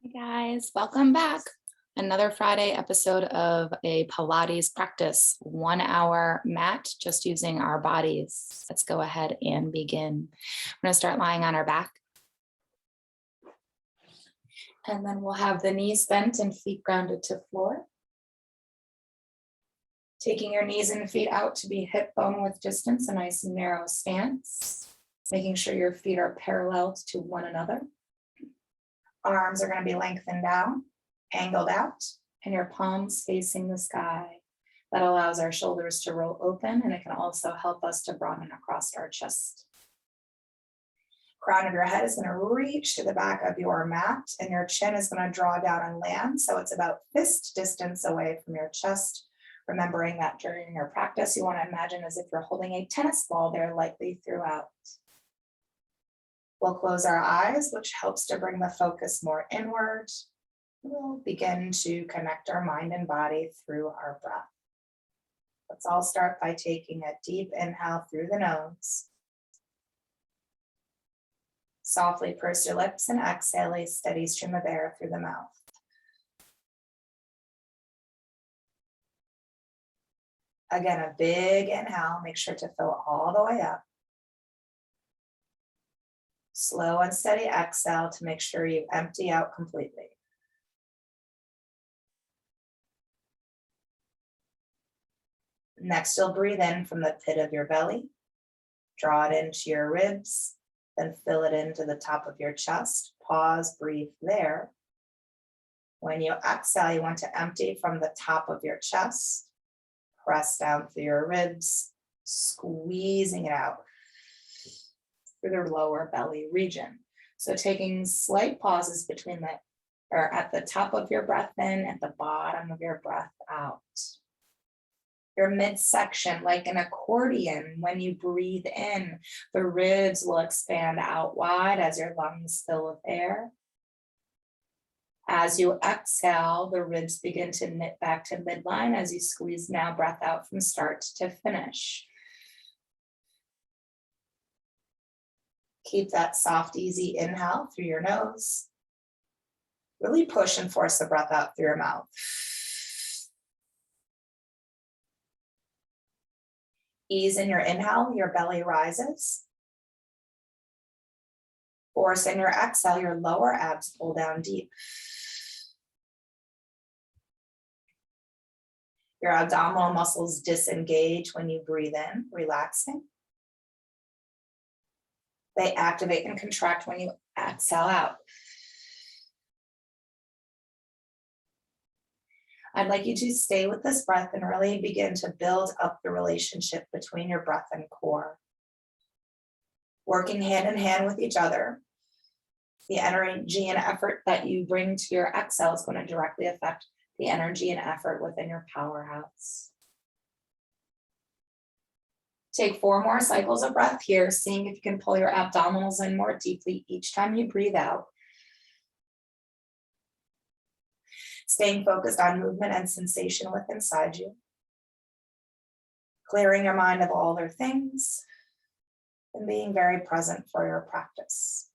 Hey guys, welcome back. Another Friday episode of a Pilates practice, 1 hour mat, just using our bodies. Let's go ahead and begin. We're going to start lying on our back. And then we'll have the knees bent and feet grounded to floor. Taking your knees and feet out to be hip bone width distance, a nice narrow stance. Making sure your feet are parallel to one another. Arms are going to be lengthened down, angled out, and your palms facing the sky. That allows our shoulders to roll open, and it can also help us to broaden across our chest. Crown of your head is going to reach to the back of your mat, and your chin is going to draw down and land, so it's about fist distance away from your chest. Remembering that during your practice, you want to imagine as if you're holding a tennis ball there lightly throughout. We'll close our eyes, which helps to bring the focus more inward. We'll begin to connect our mind and body through our breath. Let's all start by taking a deep inhale through the nose. Softly purse your lips and exhale a steady stream of air through the mouth. Again, a big inhale, make sure to fill all the way up. Slow and steady exhale to make sure you empty out completely. Next, you'll breathe in from the pit of your belly, draw it into your ribs, then fill it into the top of your chest. Pause, breathe there. When you exhale, you want to empty from the top of your chest, press down through your ribs, squeezing it out through the lower belly region. So taking slight pauses between at the top of your breath in, at the bottom of your breath out. Your midsection, like an accordion, when you breathe in, the ribs will expand out wide as your lungs fill with air. As you exhale, the ribs begin to knit back to midline as you squeeze now breath out from start to finish. Keep that soft, easy inhale through your nose. Really push and force the breath out through your mouth. Ease in your inhale, your belly rises. Force in your exhale, your lower abs pull down deep. Your abdominal muscles disengage when you breathe in, relaxing. They activate and contract when you exhale out. I'd like you to stay with this breath and really begin to build up the relationship between your breath and core. Working hand in hand with each other. The energy and effort that you bring to your exhale is going to directly affect the energy and effort within your powerhouse. Take 4 more cycles of breath here, seeing if you can pull your abdominals in more deeply each time you breathe out. Staying focused on movement and sensation within inside you. Clearing your mind of all other things and being very present for your practice.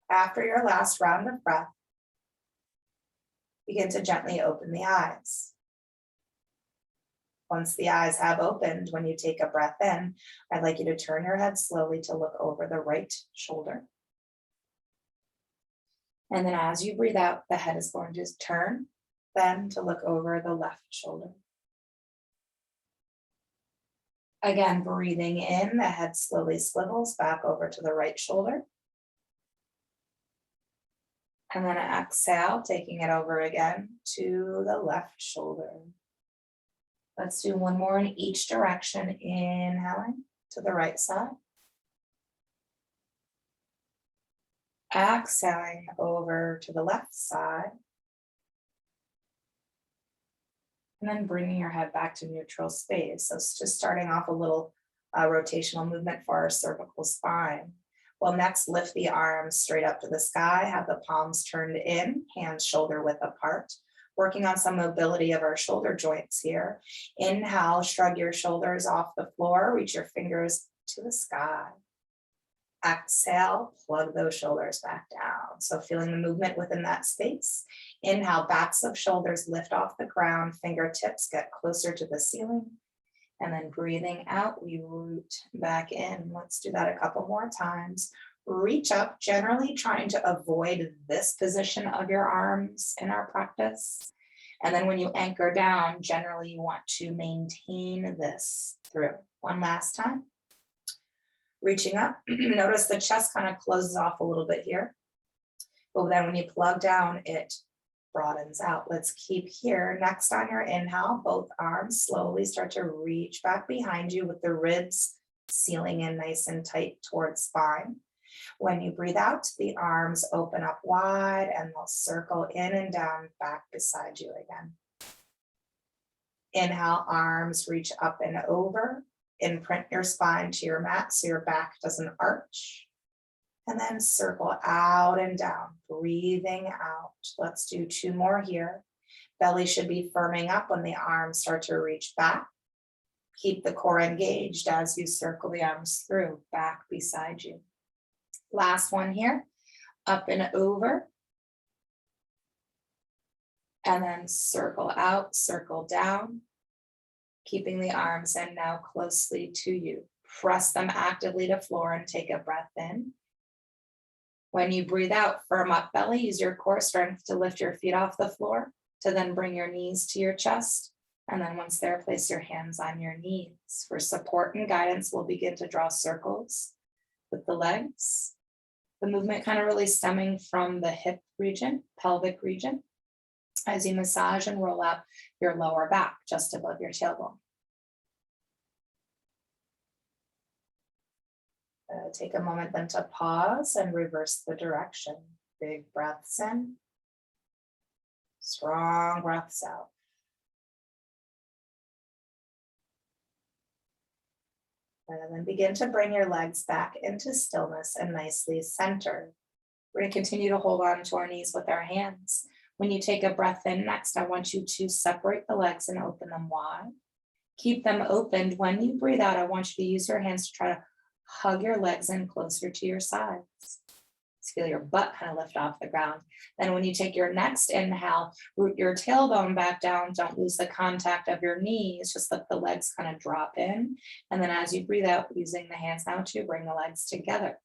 After your last round of breath, begin to gently open the eyes. Once the eyes have opened, when you take a breath in, I'd like you to turn your head slowly to look over the right shoulder. And then as you breathe out, the head is going to turn, then to look over the left shoulder. Again, breathing in, the head slowly swivels back over to the right shoulder. And then exhale, taking it over again to the left shoulder. Let's do 1 more in each direction. Inhaling to the right side. Exhaling over to the left side. And then bringing your head back to neutral space. So it's just starting off a little rotational movement for our cervical spine. We'll next lift the arms straight up to the sky, have the palms turned in, hands shoulder width apart. Working on some mobility of our shoulder joints here. Inhale, shrug your shoulders off the floor, reach your fingers to the sky. Exhale, plug those shoulders back down. So feeling the movement within that space. Inhale, backs of shoulders lift off the ground, fingertips get closer to the ceiling. And then breathing out, we root back in. Let's do that a couple more times. Reach up, generally trying to avoid this position of your arms in our practice. And then when you anchor down, generally you want to maintain this through. One last time. Reaching up, notice the chest kind of closes off a little bit here. But then when you plug down, it broadens out. Let's keep here. Next on your inhale, both arms slowly start to reach back behind you with the ribs sealing in nice and tight towards spine. When you breathe out, the arms open up wide and they'll circle in and down back beside you again. Inhale, arms reach up and over. Imprint your spine to your mat so your back doesn't arch. And then circle out and down, breathing out. Let's do 2 more here. Belly should be firming up when the arms start to reach back. Keep the core engaged as you circle the arms through, back beside you. Last one here, up and over. And then circle out, circle down. Keeping the arms in now closely to you. Press them actively to floor and take a breath in. When you breathe out, firm up belly, use your core strength to lift your feet off the floor, to then bring your knees to your chest. And then once there, place your hands on your knees. For support and guidance, we'll begin to draw circles with the legs. The movement kind of really stemming from the hip region, pelvic region, as you massage and roll up your lower back just above your tailbone. Take a moment then to pause and reverse the direction. Big breaths in, strong breaths out. And then begin to bring your legs back into stillness and nicely centered. We're going to continue to hold on to our knees with our hands. When you take a breath in next, I want you to separate the legs and open them wide. Keep them opened. When you breathe out, I want you to use your hands to try to hug your legs in closer to your sides. Just feel your butt kind of lift off the ground. Then when you take your next inhale, root your tailbone back down. Don't lose the contact of your knees. Just let the legs kind of drop in. And then as you breathe out, using the hands now to bring the legs together.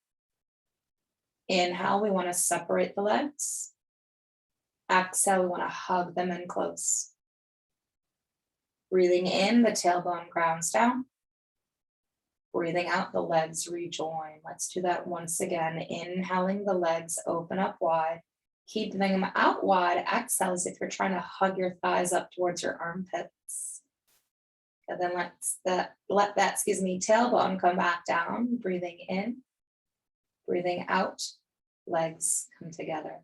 Inhale, we want to separate the legs. Exhale, we want to hug them in close. Breathing in, the tailbone grounds down. Breathing out, the legs rejoin. Let's do that once again. Inhaling, the legs open up wide. Keep them out wide. Exhale as if you're trying to hug your thighs up towards your armpits. And then let that tailbone come back down. Breathing in, breathing out, legs come together.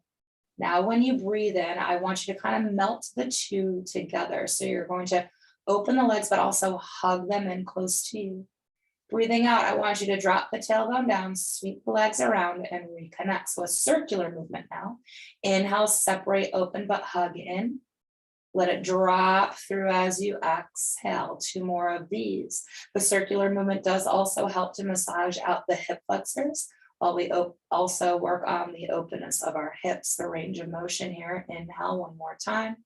Now, when you breathe in, I want you to kind of melt the two together. So you're going to open the legs, but also hug them in close to you. Breathing out, I want you to drop the tailbone down, sweep the legs around and reconnect. So a circular movement now. Inhale, separate, open, but hug in. Let it drop through as you exhale. 2 more of these. The circular movement does also help to massage out the hip flexors, while we also work on the openness of our hips, the range of motion here. Inhale, 1 more time.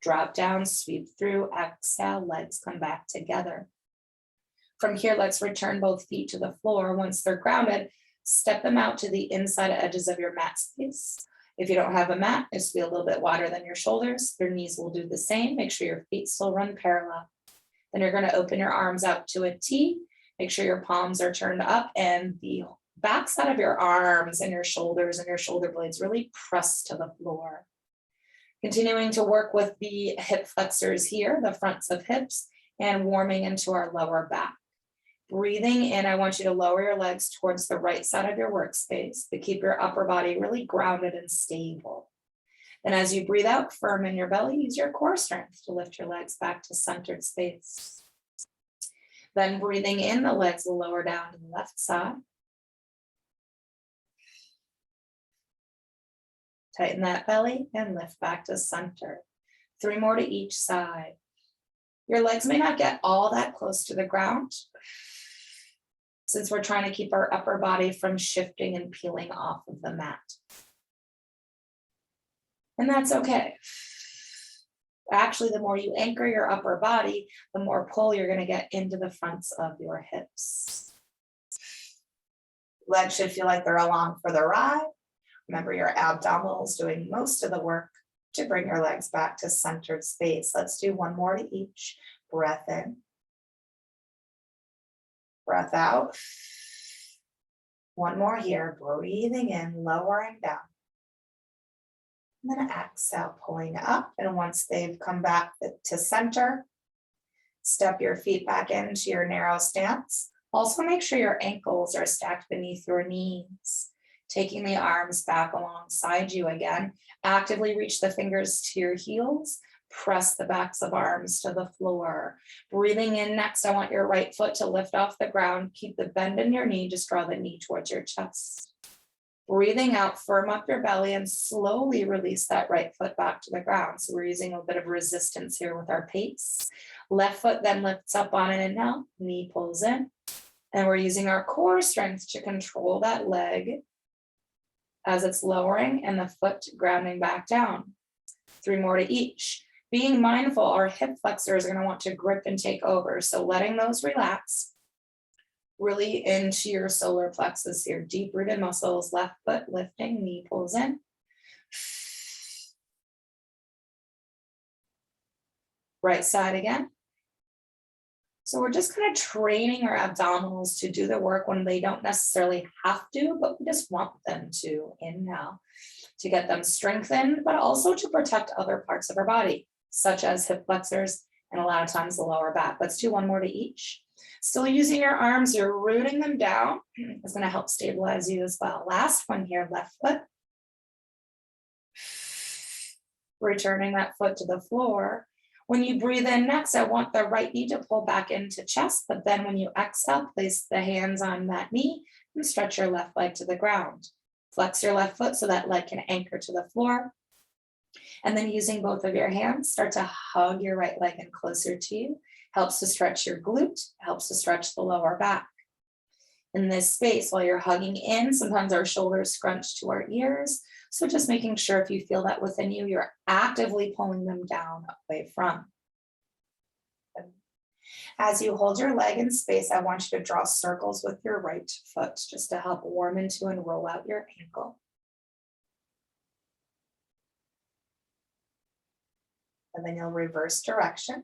Drop down, sweep through, exhale, legs come back together. From here, let's return both feet to the floor. Once they're grounded, step them out to the inside edges of your mat space. If you don't have a mat, just be a little bit wider than your shoulders. Your knees will do the same. Make sure your feet still run parallel. Then you're going to open your arms out to a T. Make sure your palms are turned up and the backside of your arms and your shoulders and your shoulder blades really press to the floor. Continuing to work with the hip flexors here, the fronts of hips, and warming into our lower back. Breathing in, I want you to lower your legs towards the right side of your workspace to keep your upper body really grounded and stable. Then as you breathe out, firm in your belly, use your core strength to lift your legs back to centered space. Then breathing in, the legs will lower down to the left side. Tighten that belly and lift back to center. 3 more to each side. Your legs may not get all that close to the ground. since we're trying to keep our upper body from shifting and peeling off of the mat. And that's okay. Actually, the more you anchor your upper body, the more pull you're going to get into the fronts of your hips. Legs should feel like they're along for the ride. Remember, your abdominals doing most of the work to bring your legs back to centered space. Let's do one more to each. Breath in. Breath out. One more here. Breathing in, lowering down. And then exhale, pulling up. And once they've come back to center, step your feet back into your narrow stance. Also make sure your ankles are stacked beneath your knees. Taking the arms back alongside you again. Actively reach the fingers to your heels. Press the backs of arms to the floor. Breathing in next, I want your right foot to lift off the ground. Keep the bend in your knee. Just draw the knee towards your chest. Breathing out, firm up your belly and slowly release that right foot back to the ground. So we're using a bit of resistance here with our pace. Left foot then lifts up on an inhale, knee pulls in. And we're using our core strength to control that leg as it's lowering and the foot grounding back down. 3 more to each. Being mindful, our hip flexors are going to want to grip and take over. So letting those relax. Really into your solar plexus here, deep rooted muscles, left foot lifting, knee pulls in. Right side again. So we're just kind of training our abdominals to do the work when they don't necessarily have to, but we just want them to. Inhale, to get them strengthened, but also to protect other parts of our body, such as hip flexors and a lot of times the lower back. Let's do one more to each. Still using your arms, you're rooting them down. It's going to help stabilize you as well. Last one here, left foot. Returning that foot to the floor. When you breathe in next, I want the right knee to pull back into chest, but then when you exhale, place the hands on that knee and stretch your left leg to the ground. Flex your left foot so that leg can anchor to the floor. And then using both of your hands, start to hug your right leg in closer to you. Helps to stretch your glute, helps to stretch the lower back. In this space, while you're hugging in, sometimes our shoulders scrunch to our ears. So just making sure if you feel that within you, you're actively pulling them down away from. As you hold your leg in space, I want you to draw circles with your right foot just to help warm into and roll out your ankle. And then you'll reverse direction.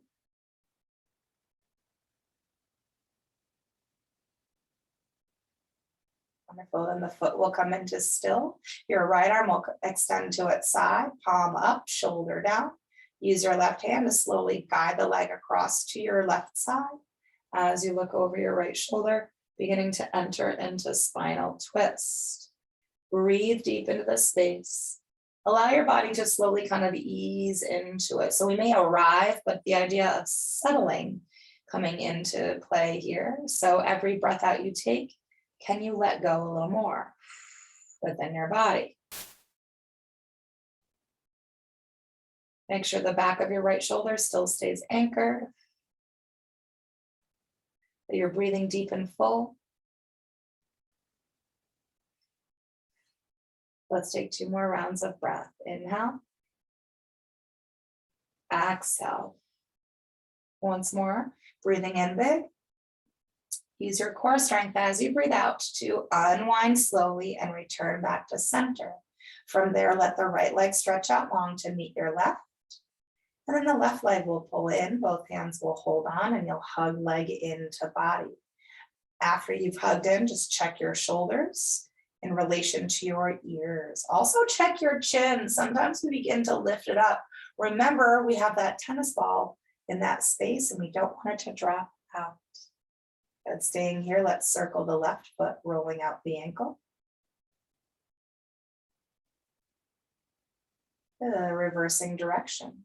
Wonderful. And the foot will come into still. Your right arm will extend to its side, palm up, shoulder down. Use your left hand to slowly guide the leg across to your left side. As you look over your right shoulder, beginning to enter into spinal twist. Breathe deep into the space. Allow your body to slowly kind of ease into it. So we may arrive, but the idea of settling coming into play here. So every breath out you take, can you let go a little more within your body? Make sure the back of your right shoulder still stays anchored. That you're breathing deep and full. Let's take 2 more rounds of breath. Inhale. Exhale. Once more, breathing in big. Use your core strength as you breathe out to unwind slowly and return back to center. From there, let the right leg stretch out long to meet your left. And then the left leg will pull in, both hands will hold on, and you'll hug leg into body. After you've hugged in, just check your shoulders in relation to your ears. Also check your chin. Sometimes we begin to lift it up. Remember, we have that tennis ball in that space and we don't want it to drop out. And staying here, let's circle the left foot, rolling out the ankle. Reversing direction.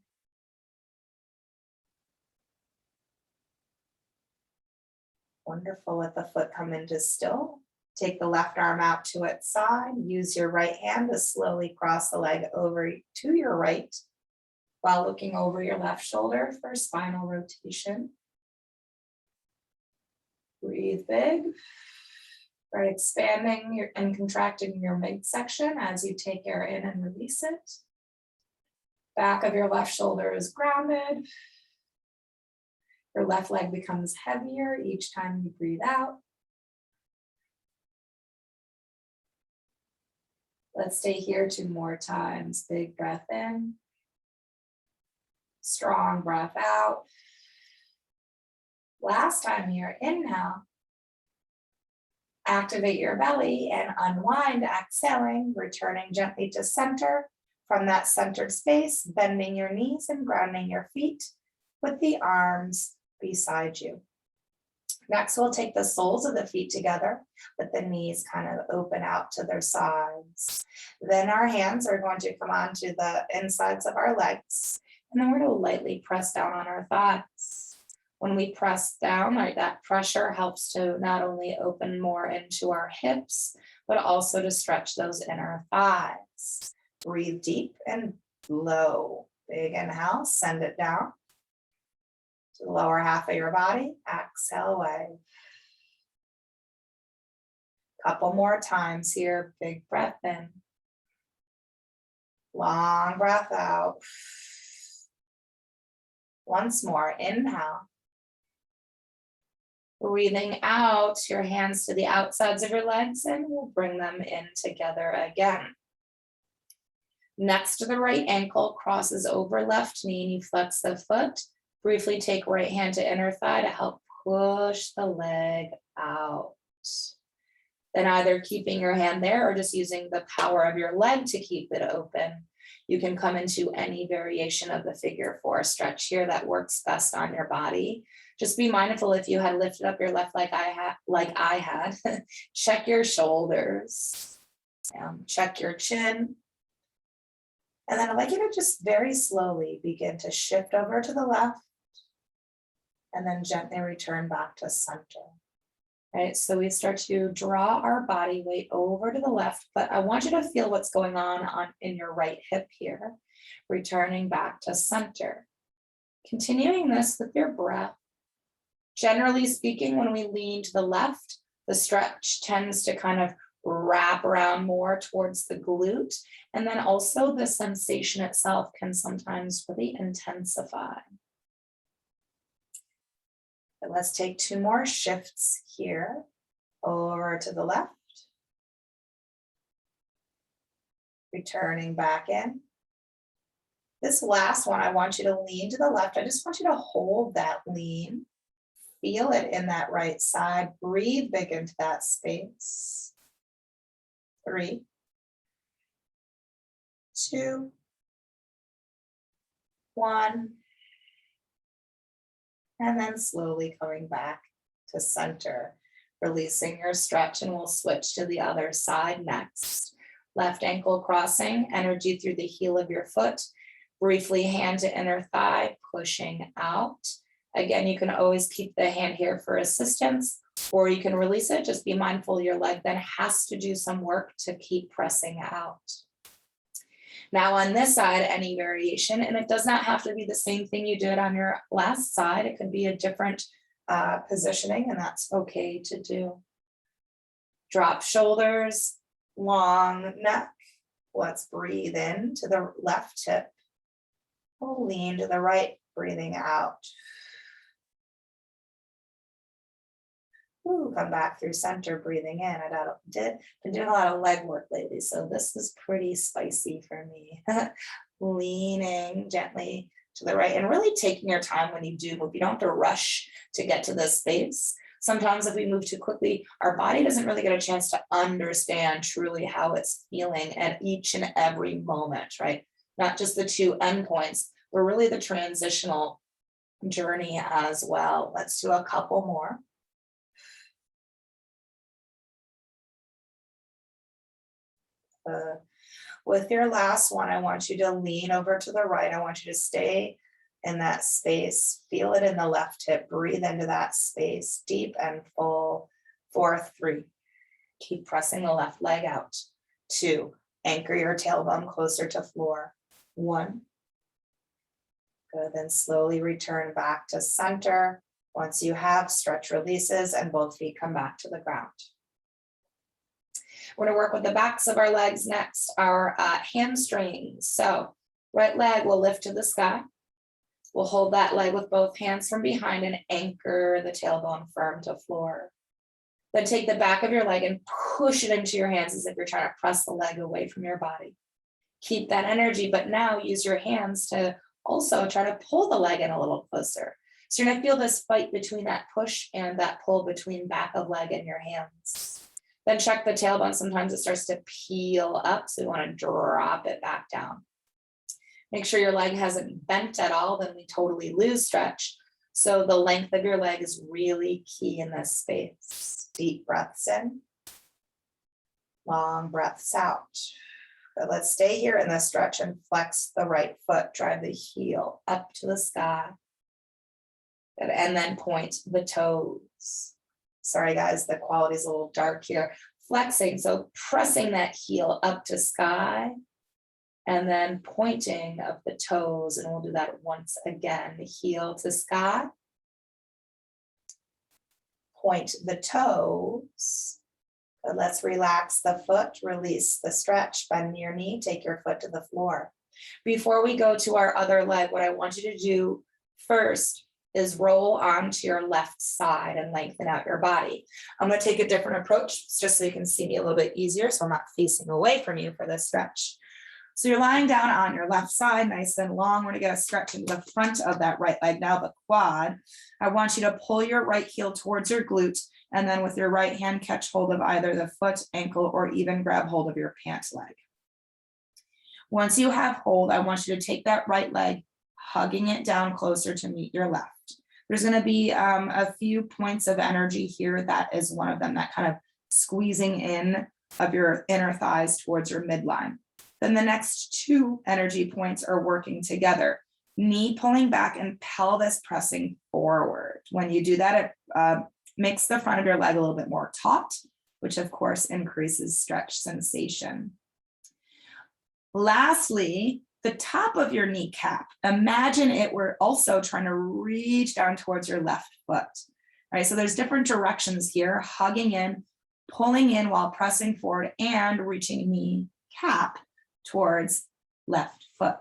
Wonderful. Let the foot come into still. Take the left arm out to its side. Use your right hand to slowly cross the leg over to your right while looking over your left shoulder for spinal rotation. Breathe big. Right, expanding and contracting your midsection as you take air in and release it. Back of your left shoulder is grounded. Your left leg becomes heavier each time you breathe out. Let's stay here 2 more times. Big breath in. Strong breath out. Last time here, inhale. Activate your belly and unwind, exhaling, returning gently to center. From that centered space, bending your knees and grounding your feet with the arms beside you. Next, we'll take the soles of the feet together, with the knees kind of open out to their sides. Then our hands are going to come onto the insides of our legs, and then we're going to lightly press down on our thighs. When we press down, right, that pressure helps to not only open more into our hips, but also to stretch those inner thighs. Breathe deep and low. Big inhale, send it down to the lower half of your body. Exhale away. Couple more times here. Big breath in. Long breath out. Once more, inhale. Breathing out, your hands to the outsides of your legs, and we'll bring them in together again. Next to the right ankle, crosses over left knee, and you flex the foot. Briefly take right hand to inner thigh to help push the leg out. Then either keeping your hand there or just using the power of your leg to keep it open. You can come into any variation of the figure 4 stretch here that works best on your body. Just be mindful if you had lifted up your left leg like I had, check your shoulders, check your chin. And then I'd like you to just very slowly begin to shift over to the left and then gently return back to center. Right, so we start to draw our body weight over to the left, but I want you to feel what's going on in your right hip here, returning back to center. Continuing this with your breath. Generally speaking, when we lean to the left, the stretch tends to kind of wrap around more towards the glute, and then also the sensation itself can sometimes really intensify. But let's take 2 more shifts here, over to the left, returning back in. This last one, I want you to lean to the left. I just want you to hold that lean, feel it in that right side, breathe big into that space. 3, 2, 1. And then slowly coming back to center, releasing your stretch, and we'll switch to the other side next. Left ankle crossing, energy through the heel of your foot. Briefly hand to inner thigh, pushing out. Again, you can always keep the hand here for assistance, or you can release it. Just be mindful your leg then has to do some work to keep pressing out. Now on this side, any variation, and it does not have to be the same thing you did on your last side. It could be a different positioning, and that's okay to do. Drop shoulders, long neck. Let's breathe in to the left hip. We'll lean to the right, breathing out. Ooh, come back through center, breathing in. Been doing a lot of leg work lately, so this is pretty spicy for me. Leaning gently to the right and really taking your time when you do move. You don't have to rush to get to this space. Sometimes if we move too quickly, our body doesn't really get a chance to understand truly how it's feeling at each and every moment, right? Not just the 2 endpoints, but really the transitional journey as well. Let's do a couple more. With your last one, I want you to lean over to the right. I want you to stay in that space. Feel it in the left hip. Breathe into that space, deep and full. 4, 3. Keep pressing the left leg out. 2. Anchor your tailbone closer to floor. 1. Good. Then slowly return back to center. Once you have, stretch releases and both feet come back to the ground. We're gonna work with the backs of our legs next, our hamstrings. So right leg will lift to the sky. We'll hold that leg with both hands from behind and anchor the tailbone firm to floor. Then take the back of your leg and push it into your hands as if you're trying to press the leg away from your body. Keep that energy, but now use your hands to also try to pull the leg in a little closer. So you're gonna feel this fight between that push and that pull between back of leg and your hands. Then check the tailbone. Sometimes it starts to peel up, so you wanna drop it back down. Make sure your leg hasn't bent at all, then we totally lose stretch. So the length of your leg is really key in this space. Deep breaths in, long breaths out. But let's stay here in this stretch and flex the right foot. Drive the heel up to the sky. Good. And then point the toes. Sorry guys, the quality is a little dark here. Flexing, so pressing that heel up to sky and then pointing of the toes. And we'll do that once again. Heel to sky. Point the toes. But let's relax the foot, release the stretch, bend your knee, take your foot to the floor. Before we go to our other leg, what I want you to do first is roll onto your left side and lengthen out your body. I'm going to take a different approach just so you can see me a little bit easier, so I'm not facing away from you for this stretch. So you're lying down on your left side, nice and long. We're going to get a stretch into the front of that right leg. Now the quad, I want you to pull your right heel towards your glute, and then with your right hand, catch hold of either the foot, ankle, or even grab hold of your pant leg. Once you have hold, I want you to take that right leg, hugging it down closer to meet your left. There's going to be a few points of energy here. That is one of them, that kind of squeezing in of your inner thighs towards your midline. Then the next two energy points are working together. Knee pulling back and pelvis pressing forward. When you do that, it makes the front of your leg a little bit more taut, which of course increases stretch sensation. Lastly, the top of your kneecap, imagine it were also trying to reach down towards your left foot. All right, so there's different directions here, hugging in, pulling in while pressing forward, and reaching kneecap towards left foot.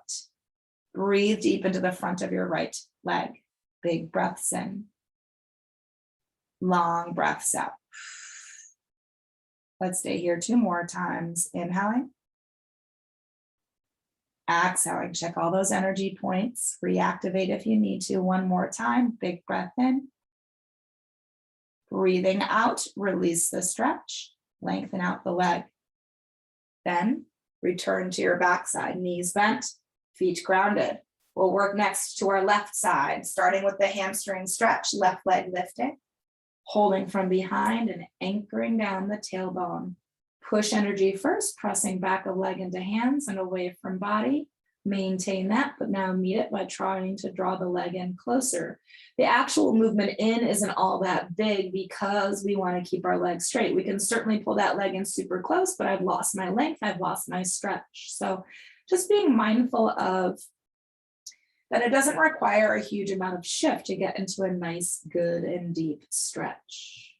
Breathe deep into the front of your right leg. Big breaths in. Long breaths out. Let's stay here 2 more times. Inhaling. Exhaling. Check all those energy points. Reactivate if you need to. 1 more time. Big breath in. Breathing out. Release the stretch. Lengthen out the leg. Then return to your backside. Knees bent. Feet grounded. We'll work next to our left side, starting with the hamstring stretch. Left leg lifting. Holding from behind and anchoring down the tailbone. Push energy first, pressing back of leg into hands and away from body. Maintain that, but now meet it by trying to draw the leg in closer. The actual movement in isn't all that big because we want to keep our legs straight. We can certainly pull that leg in super close, but I've lost my length, I've lost my stretch. So just being mindful of that it doesn't require a huge amount of shift to get into a nice, good, and deep stretch.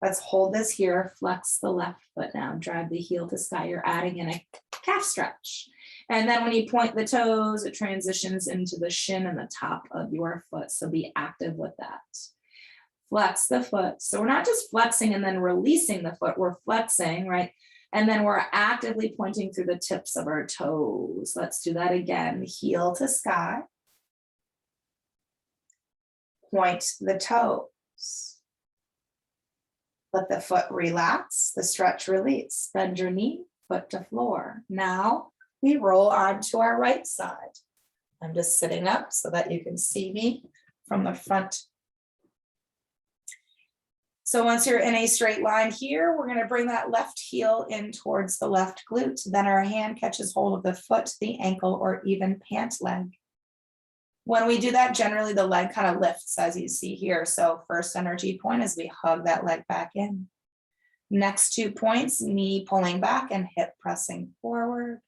Let's hold this here, flex the left foot now, drive the heel to sky. You're adding in a calf stretch. And then when you point the toes, it transitions into the shin and the top of your foot. So be active with that. Flex the foot. So we're not just flexing and then releasing the foot, we're flexing, right? And then we're actively pointing through the tips of our toes. Let's do that again. Heel to sky. Point the toes. Let the foot relax, the stretch release. Bend your knee, foot to floor. Now we roll onto our right side. I'm just sitting up so that you can see me from the front. So once you're in a straight line here, we're going to bring that left heel in towards the left glute. Then our hand catches hold of the foot, the ankle, or even pant leg. When we do that, generally the leg kind of lifts as you see here. So first energy point is we hug that leg back in. Next 2 points, knee pulling back and hip pressing forward.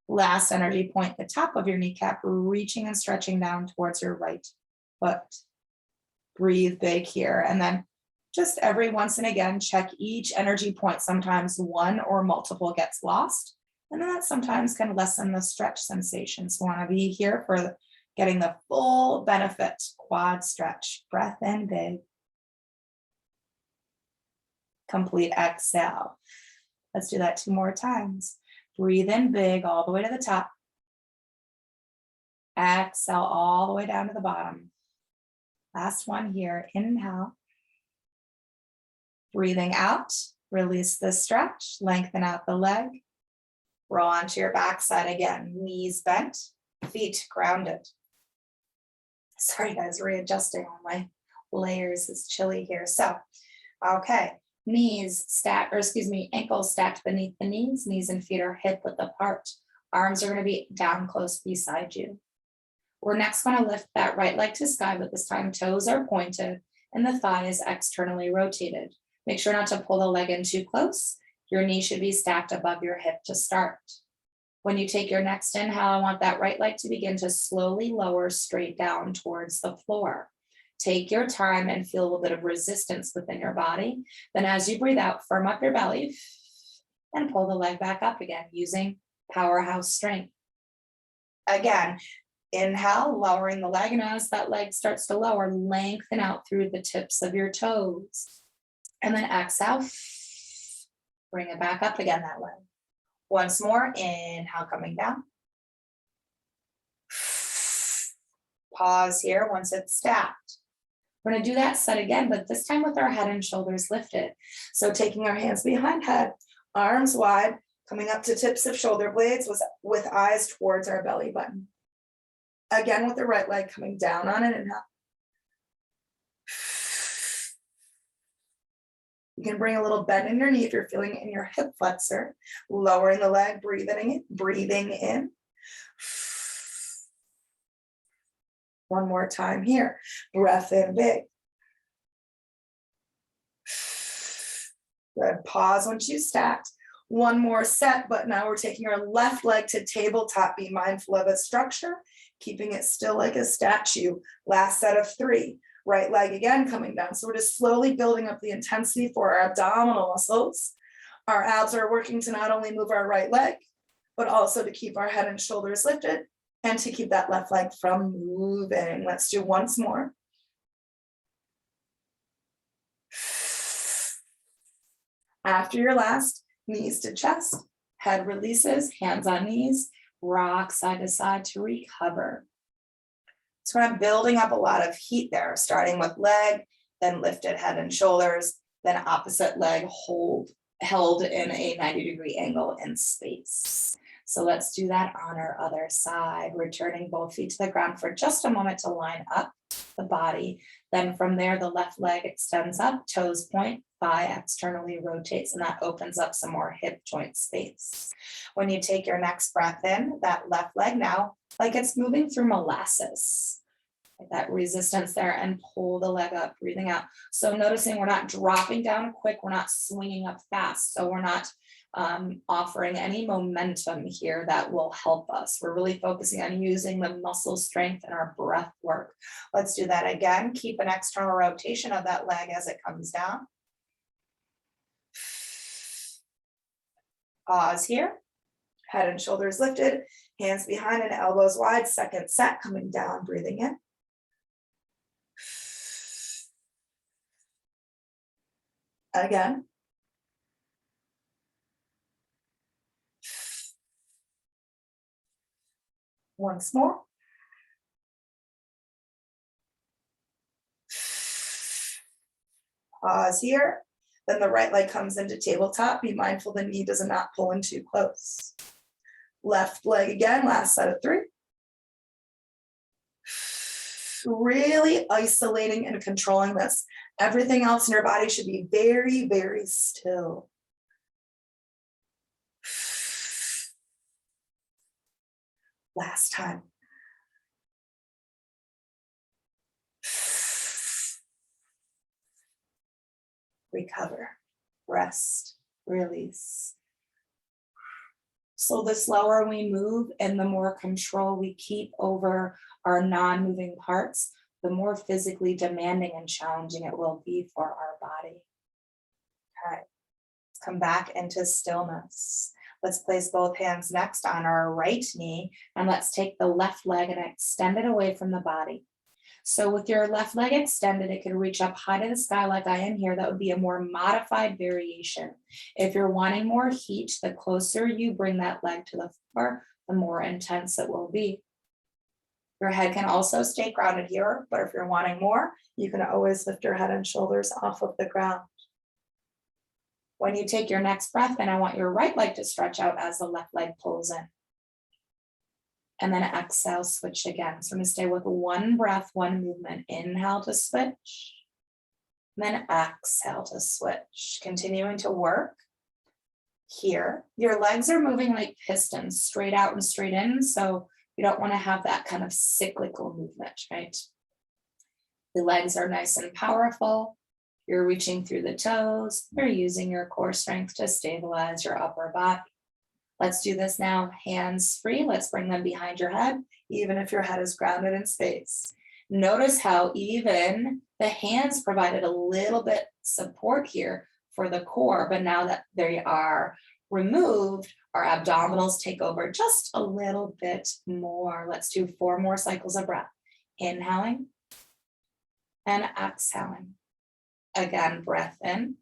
Last energy point, the top of your kneecap, reaching and stretching down towards your right foot. Breathe big here. And then Just every once and again, check each energy point. Sometimes one or multiple gets lost, and then that sometimes can lessen the stretch sensation. So want to be here for getting the full benefit. Quad stretch, breath in big. Complete exhale. Let's do that 2 more times. Breathe in big all the way to the top. Exhale all the way down to the bottom. Last one here, inhale. Breathing out, release the stretch, lengthen out the leg. Roll onto your backside again, knees bent, feet grounded. Sorry guys, readjusting all my layers, it's chilly here. So, okay, knees stacked, or excuse me, ankles stacked beneath the knees, knees and feet are hip width apart. Arms are gonna be down close beside you. We're next gonna lift that right leg to sky, but this time toes are pointed and the thigh is externally rotated. Make sure not to pull the leg in too close. Your knee should be stacked above your hip to start. When you take your next inhale, I want that right leg to begin to slowly lower straight down towards the floor. Take your time and feel a little bit of resistance within your body. Then as you breathe out, firm up your belly and pull the leg back up again using powerhouse strength. Again, inhale, lowering the leg, and as that leg starts to lower, lengthen out through the tips of your toes. And then exhale, bring it back up again that way. Once more, inhale, coming down. Pause here once it's stacked. We're gonna do that set again, but this time with our head and shoulders lifted. So taking our hands behind head, arms wide, coming up to tips of shoulder blades with eyes towards our belly button. Again with the right leg coming down on an inhale. You can bring a little bend in your knee if you're feeling it in your hip flexor. Lowering the leg, breathing in. One more time here. Breath in big. Good. Pause once you stacked. One more set, but now we're taking our left leg to tabletop. Be mindful of its structure, keeping it still like a statue. Last set of 3. Right leg again coming down. So we're just slowly building up the intensity for our abdominal muscles. Our abs are working to not only move our right leg, but also to keep our head and shoulders lifted and to keep that left leg from moving. Let's do once more. After your last, knees to chest, head releases, hands on knees, rock side to side to recover. So I'm building up a lot of heat there, starting with leg, then lifted head and shoulders, then opposite leg held in a 90-degree angle in space. So let's do that on our other side, returning both feet to the ground for just a moment to line up the body. Then from there, the left leg extends up, toes point, thigh externally rotates, and that opens up some more hip joint space. When you take your next breath in, that left leg now, like it's moving through molasses, like that resistance there, and pull the leg up, breathing out. So noticing we're not dropping down quick, we're not swinging up fast, so we're not offering any momentum here that will help us. We're really focusing on using the muscle strength and our breath work. Let's do that again. Keep an external rotation of that leg as it comes down. Pause here. Head and shoulders lifted, hands behind and elbows wide. Second set coming down, breathing in. Again. Once more. Pause here. Then the right leg comes into tabletop. Be mindful the knee does not pull in too close. Left leg again, last set of 3. Really isolating and controlling this. Everything else in your body should be very, very still. Last time. Recover, rest, release. So the slower we move and the more control we keep over our non-moving parts, the more physically demanding and challenging it will be for our body. Okay, let's come back into stillness. Let's place both hands next on our right knee, and let's take the left leg and extend it away from the body. So with your left leg extended, it can reach up high to the sky like I am here. That would be a more modified variation. If you're wanting more heat, the closer you bring that leg to the floor, the more intense it will be. Your head can also stay grounded here, but if you're wanting more, you can always lift your head and shoulders off of the ground. When you take your next breath in, I want your right leg to stretch out as the left leg pulls in. And then exhale, switch again. So I'm going to stay with one breath, one movement. Inhale to switch. Then exhale to switch. Continuing to work here. Your legs are moving like pistons, straight out and straight in. So you don't want to have that kind of cyclical movement, right? The legs are nice and powerful. You're reaching through the toes. You're using your core strength to stabilize your upper body. Let's do this now, hands free. Let's bring them behind your head, even if your head is grounded in space. Notice how even the hands provided a little bit support here for the core, but now that they are removed, our abdominals take over just a little bit more. Let's do 4 more cycles of breath. Inhaling and exhaling. Again, breath in,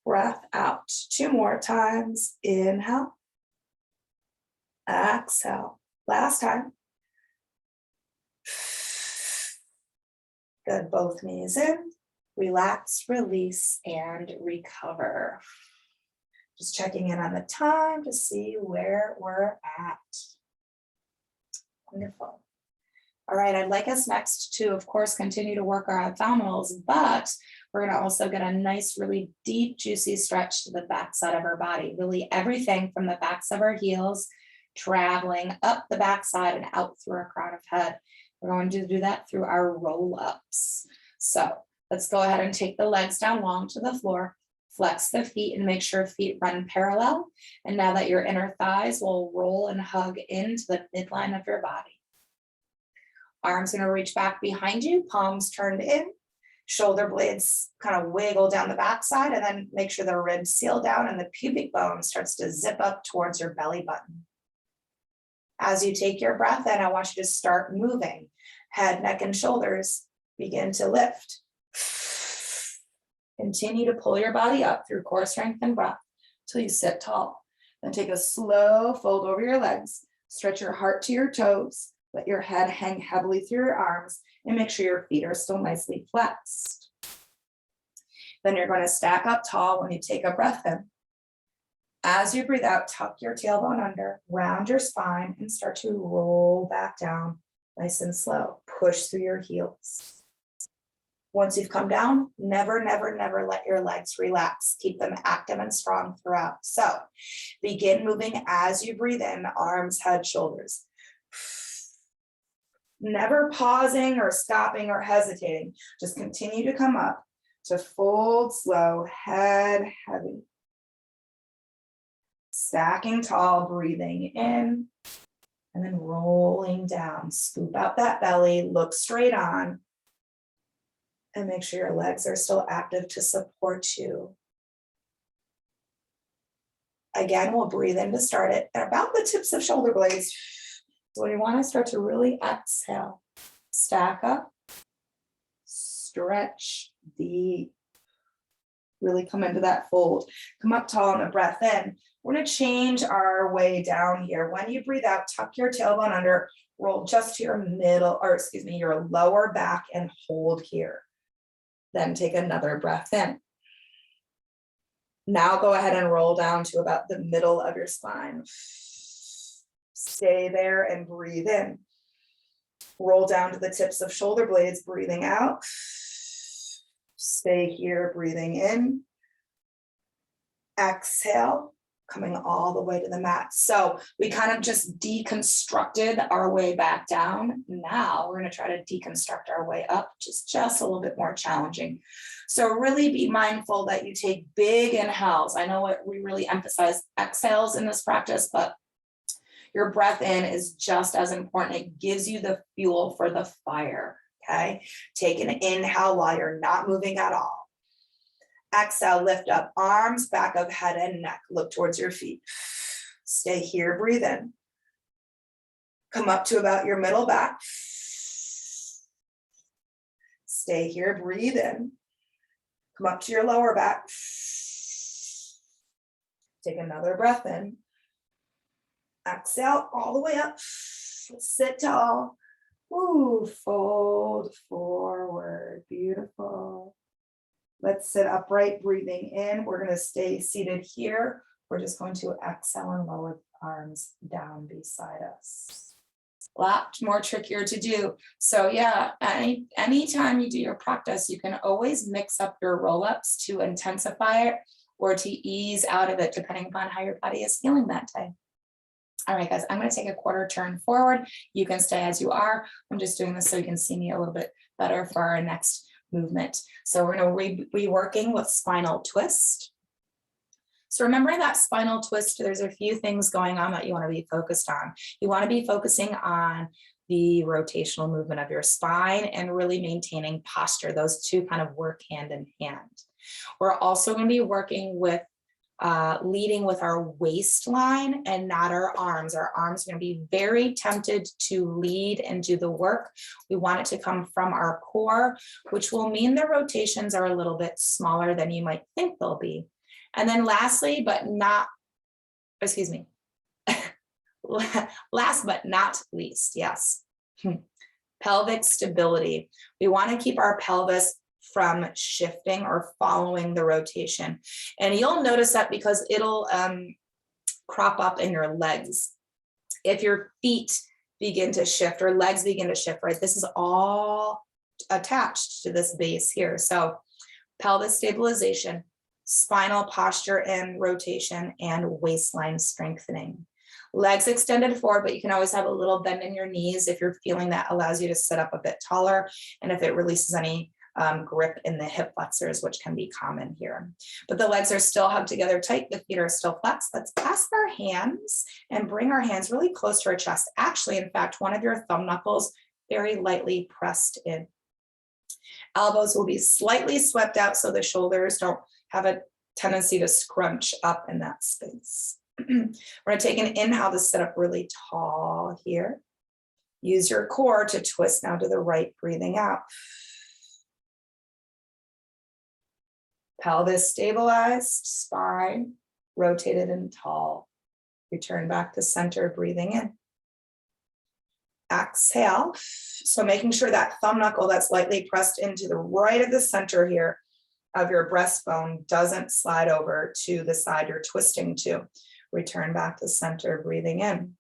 breath out. 2 more times. Inhale, exhale. Last time. Good, both knees in. Relax, release, and recover. Just checking in on the time to see where we're at. Wonderful. All right, I'd like us next to, of course, continue to work our abdominals, but we're going to also get a nice, really deep, juicy stretch to the backside of our body. Really everything from the backs of our heels, traveling up the backside and out through our crown of head. We're going to do that through our roll-ups. So let's go ahead and take the legs down long to the floor, flex the feet and make sure feet run parallel. And now that your inner thighs will roll and hug into the midline of your body. Arms going to reach back behind you, palms turned in, shoulder blades kind of wiggle down the backside, and then make sure the ribs seal down and the pubic bone starts to zip up towards your belly button. As you take your breath in, I want you to start moving. Head, neck, and shoulders begin to lift. Continue to pull your body up through core strength and breath till you sit tall. Then take a slow fold over your legs. Stretch your heart to your toes. Let your head hang heavily through your arms and make sure your feet are still nicely flexed. Then you're going to stack up tall when you take a breath in. As you breathe out, tuck your tailbone under, round your spine, and start to roll back down nice and slow. Push through your heels. Once you've come down, never, never, never let your legs relax. Keep them active and strong throughout. So begin moving as you breathe in, arms, head, shoulders. Never pausing or stopping or hesitating. Just continue to come up to fold slow, head heavy. Stacking tall, breathing in, and then rolling down. Scoop out that belly, look straight on, and make sure your legs are still active to support you. Again, we'll breathe in to start it at about the tips of shoulder blades. So when you want to start to really exhale, stack up, stretch deep, really come into that fold. Come up tall on the breath in. We're going to change our way down here. When you breathe out, tuck your tailbone under, roll just to your your lower back and hold here. Then take another breath in. Now go ahead and roll down to about the middle of your spine. Stay there and breathe in. Roll down to the tips of shoulder blades, breathing out. Stay here, breathing in. Exhale, coming all the way to the mat. So we kind of just deconstructed our way back down. Now we're going to try to deconstruct our way up, which is just a little bit more challenging. So really be mindful that you take big inhales. I know we really emphasize exhales in this practice, but your breath in is just as important. It gives you the fuel for the fire. Okay, take an inhale while you're not moving at all. Exhale, lift up arms, back of head and neck. Look towards your feet. Stay here, breathe in. Come up to about your middle back. Stay here, breathe in. Come up to your lower back. Take another breath in. Exhale all the way up. Sit tall. Ooh, fold forward. Beautiful. Let's sit upright, breathing in. We're going to stay seated here. We're just going to exhale and lower the arms down beside us. A lot more trickier to do. So yeah, anytime you do your practice, you can always mix up your roll-ups to intensify it or to ease out of it, depending upon how your body is feeling that day. All right, guys, I'm going to take a quarter turn forward. You can stay as you are. I'm just doing this so you can see me a little bit better for our next movement. So we're going to be working with spinal twist. So remembering that spinal twist, there's a few things going on that you want to be focused on. You want to be focusing on the rotational movement of your spine and really maintaining posture. Those two kind of work hand in hand. We're also going to be working with leading with our waistline and not our arms. Our arms are going to be very tempted to lead and do the work. We want it to come from our core, which will mean the rotations are a little bit smaller than you might think they'll be. And then lastly, but not, excuse me, last but not least, yes, pelvic stability. We want to keep our pelvis from shifting or following the rotation. And you'll notice that because it'll crop up in your legs. If your feet begin to shift or legs begin to shift, right? This is all attached to this base here. So pelvis stabilization, spinal posture and rotation, and waistline strengthening. Legs extended forward, but you can always have a little bend in your knees if you're feeling that allows you to sit up a bit taller. And if it releases any grip in the hip flexors, which can be common here. But the legs are still hugged together tight. The feet are still flexed. Let's clasp our hands and bring our hands really close to our chest. Actually, in fact, one of your thumb knuckles very lightly pressed in. Elbows will be slightly swept out so the shoulders don't have a tendency to scrunch up in that space. We're going to take an inhale to sit up really tall here. Use your core to twist now to the right, breathing out. Pelvis stabilized, spine rotated and tall. Return back to center, breathing in. Exhale. So making sure that thumb knuckle that's lightly pressed into the right of the center here of your breastbone doesn't slide over to the side you're twisting to. Return back to center, breathing in.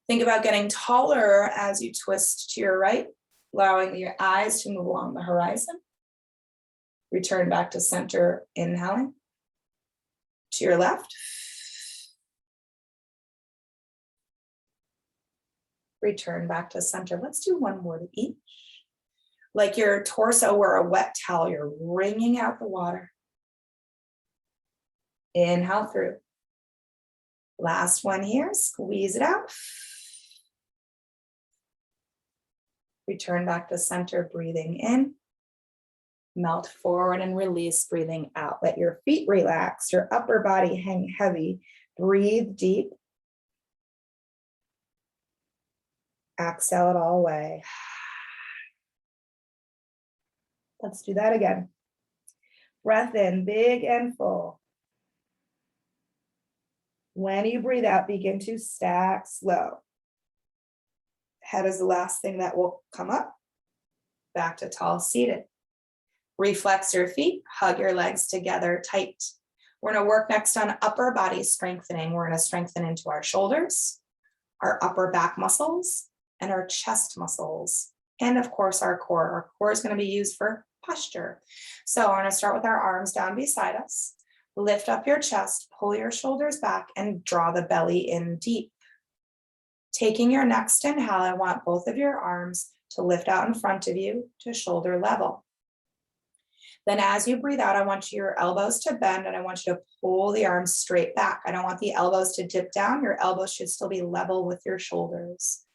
Think about getting taller as you twist to your right, allowing your eyes to move along the horizon. Return back to center, inhaling. To your left. Return back to center. Let's do one more to each. Like your torso or a wet towel, you're wringing out the water. Inhale through. Last one here, squeeze it out. Return back to center, breathing in. Melt forward and release, breathing out. Let your feet relax, your upper body hang heavy. Breathe deep. Exhale it all away. Let's do that again. Breath in, big and full. When you breathe out, begin to stack slow. Head is the last thing that will come up. Back to tall seated. Reflex your feet, hug your legs together tight. We're going to work next on upper body strengthening. We're going to strengthen into our shoulders, our upper back muscles, and our chest muscles. And of course, our core. Our core is going to be used for posture. So we're going to start with our arms down beside us. Lift up your chest, pull your shoulders back, and draw the belly in deep. Taking your next inhale, I want both of your arms to lift out in front of you to shoulder level. Then as you breathe out, I want your elbows to bend and I want you to pull the arms straight back. I don't want the elbows to dip down. Your elbows should still be level with your shoulders.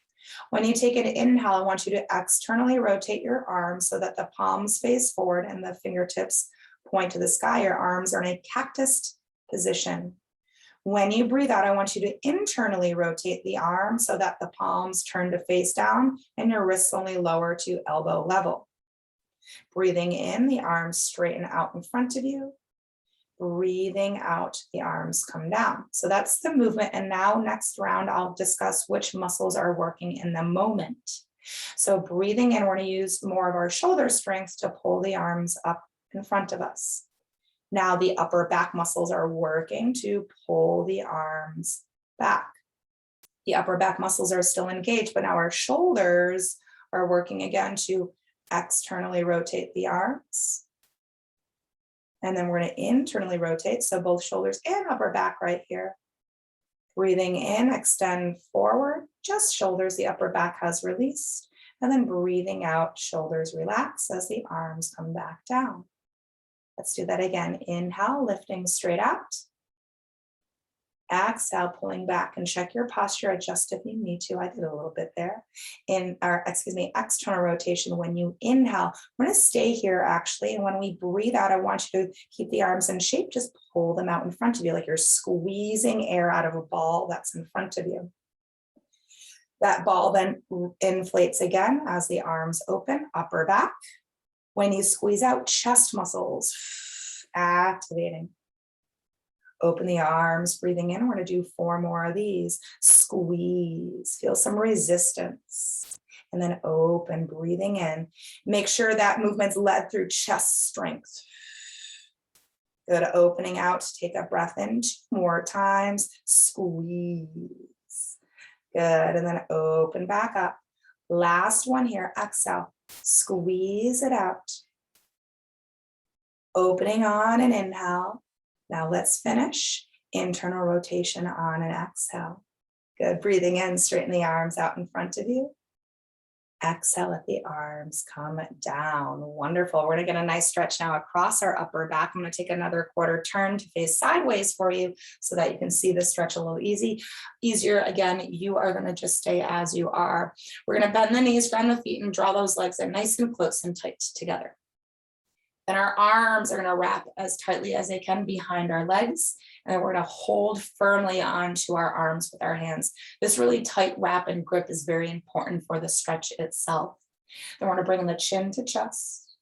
When you take an inhale, I want you to externally rotate your arms so that the palms face forward and the fingertips point to the sky. Your arms are in a cactus position. When you breathe out, I want you to internally rotate the arms so that the palms turn to face down and your wrists only lower to elbow level. Breathing in, the arms straighten out in front of you. Breathing out, the arms come down. So that's the movement. And now next round, I'll discuss which muscles are working in the moment. So breathing in, we're going to use more of our shoulder strength to pull the arms up in front of us. Now the upper back muscles are working to pull the arms back. The upper back muscles are still engaged, but now our shoulders are working again to externally rotate the arms. And then we're going to internally rotate, so both shoulders and upper back right here. Breathing in, extend forward, just shoulders, the upper back has released. And then breathing out, shoulders relax as the arms come back down. Let's do that again. Inhale, lifting straight out. Exhale, pulling back, and check your posture, adjust if you need to. I did a little bit there. External rotation. When you inhale, we're going to stay here actually. And when we breathe out, I want you to keep the arms in shape. Just pull them out in front of you like you're squeezing air out of a ball that's in front of you. That ball then inflates again as the arms open, upper back. When you squeeze out, chest muscles activating. Open the arms, breathing in. We're going to do 4 more of these. Squeeze, feel some resistance. And then open, breathing in. Make sure that movement's led through chest strength. Good, opening out, take a breath in 2 more times. Squeeze. Good, and then open back up. Last one here, exhale. Squeeze it out. Opening on an inhale. Now let's finish. Internal rotation on an exhale. Good, breathing in, straighten the arms out in front of you. Exhale, let the arms come down. Wonderful. We're going to get a nice stretch now across our upper back. I'm going to take another quarter turn to face sideways for you so that you can see the stretch a little easier. Again, you are going to just stay as you are. We're going to bend the knees, bend the feet, and draw those legs in nice and close and tight together. Then our arms are going to wrap as tightly as they can behind our legs. And then we're going to hold firmly onto our arms with our hands. This really tight wrap and grip is very important for the stretch itself. Then we're going to bring the chin to chest.